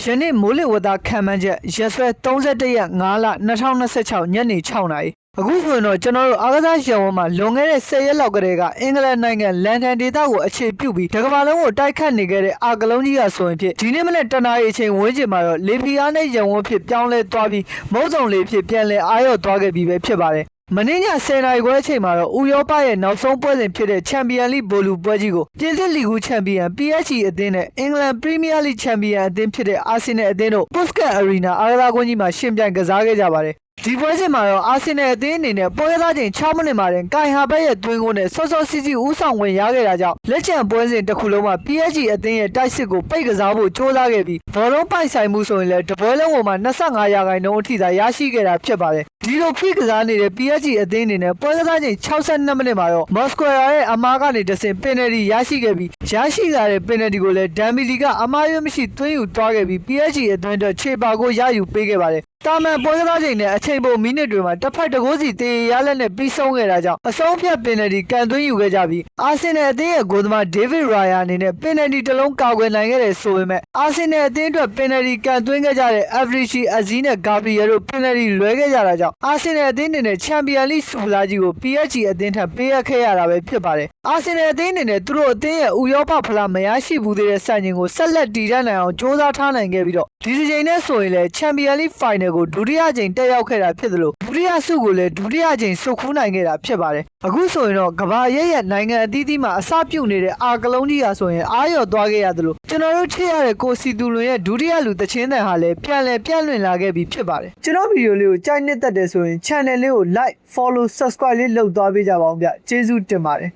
ယနေ့မိုးလေဝသခံမှန်းချက်ရက်စွဲ31ရက်5လ2026ညနေ6နာရီအခုဆိုရင်တော့ကျွန်တော်တို့အားကစားရံဝန်းမှာလွန်ခဲ့တဲ့10ရက်လောက်ကတည်းကအင်္ဂလန်နိုင်ငံလန်ဒန်ဒေသကိုအခြေပြုပြီးတကမ္ဘာလုံးကိုတိုက်ခတ်နေခဲ့တဲ့အာကလုံးကြီးကဆိုရင်ဖြစ်ဒီနေ့မနေ့တနာရီအချိန်ဝန်းကျင်မှာတော့လေဖီအားနဲ့ရံဝန်းဖြစ်ပြောင်းလဲသွားပြီးမုတ်စုံလေးဖြစ်ပြန်လဲအားရော့သွားခဲ့ပြီးပဲဖြစ်ပါတယ်မနေ့ည10နာရီခွဲအချိန်မှာတော့ဥရောပရဲ့နောက်ဆုံးပွဲစဉ်ဖြစ်တဲ့ချန်ပီယံလိဘောလူပွဲကြီးကိုပြင်သစ်လီဂူချန်ပီယံ PSG အသင်းနဲ့အင်္ဂလန်ပရီးမီးယားလိချန်ပီယံအသင်းဖြစ်တဲ့အာဆင်နယ်အသင်းတို့ Puskas Arena အားကစားကွင်းကြီးမှာရှင်ပြိုင်ကစားခဲ့ကြပါတယ်ဒီပွဲစဉ်မှာတော့အာဆင်နယ်အသင်းအနေနဲ့ပွဲစားချိန်6မိနစ်မှာတင်ကိုင်ဟာဘက်ရဲ့သွင်းကိုနဲ့စောစောစီးစီးဦးဆောင်ဝင်ရခဲ့တာကြောင့်လက်ကျန်ပွဲစဉ်တစ်ခုလုံးမှာ PSG အသင်းရဲ့တိုက်စစ်ကိုပိတ်ကစားဖို့ကြိုးစားခဲ့ပြီးဘောလုံးပိုင်ဆိုင်မှုဆိုရင်လည်းတပွဲလုံးပေါ်မှာ25ရာခိုင်နှုန်းအထိသာရရှိခဲ့တာဖြစ်ပါတယ်ဒီလိုဖိကစားနေတဲ့ PSG အသင်းအနေနဲ့ပွဲစားချိန်62မိနစ်မှာတော့မော်စကွာယာရဲ့အမားကနေတဆင့်ပင်နယ်တီရရှိခဲ့ပြီးရရှိလာတဲ့ပင်နယ်တီကိုလည်းဒမ်ဘီလီကအမားရွေးမရှိသွင်းယူသွားခဲ့ပြီး PSG အသင်းအတွက်ခြေပါကိုရယူပေးခဲ့ပါတယ်တာမန်ပွဲစားချိန်နဲ့အချိန်ပိုမိနစ်တွေမှာတစ်ဖက်တစ်ကိုးစီတေးရလက်နဲ့ပြီးဆုံးခဲ့တာကြောင့်အဆုံးဖြတ်ပင်နယ်တီကန်သွင်းယူခဲ့ကြပြီးအာဆင်နယ်အသင်းရဲ့ဂိုးသမားဒေးဗစ်ရာယာအနေနဲ့ပင်နယ်တီတစ်လုံးကာကွယ်နိုင်ခဲ့တယ်ဆိုပေမဲ့အာဆင်နယ်အသင်းအတွက်ပင်နယ်တီကန်သွင်းခဲ့ကြတဲ့ Avrici အဇီးနဲ့ဂါဘရီယယ်တို့ပင်နယ်တီလွဲခဲ့ကြတာကြောင့်အာဆင်နယ်အသင်းအနေနဲ့ချန်ပီယံလိဆုဖလားကြီးကို PSG အသင်းထပ်ပေးအပ်ခဲ့ရတာပဲဖြစ်ပါတယ်အာဆင်နယ်အသင်းအနေနဲ့သူတို့အသင်းရဲ့ဥရောပဖလားမရရှိဘူးသေးတဲ့စံချိန်ကိုဆက်လက်တည်တတ်နိုင်အောင်စ조사ထားနိုင်ခဲ့ပြီးတော့ဒီဒီချိန်နဲ့ဆိုရင်လည်းချန်ပီယံလိဖိုင်နယ်ကိုဒုတိယချိန်တက်ရောက်ခဲ့တာဖြစ်သလိုဒုတိယဆုကိုလည်းဒုတိယချိန်ဆုတ်ခူးနိုင်ခဲ့တာဖြစ်ပါတယ်အခုဆိုရင်တော့ကဘာရဲ့နိုင်ငံအသီးသီးမှာအစပြုတ်နေတဲ့အာကလုံးကြီးဟာဆိုရင်အားရော်သွားခဲ့ရသလိုကျွန်တော်တို့ချစ်ရတဲ့ကိုစီတူလွန်ရဲ့ဒုတိယလူတချင်းတန်ဟာလည်းပြန်လွင်လာခဲ့ပြီးဖြစ်ပါတယ်ကျွန်တော်ဗီဒီယိုလေးကိုကြိုက်နှစ်သက်တယ်ဆိုရင် channel လေးကို like follow subscribe လေးလုပ်သွားပေးကြပါဦးဗျကျေးဇူးတင်ပါတယ်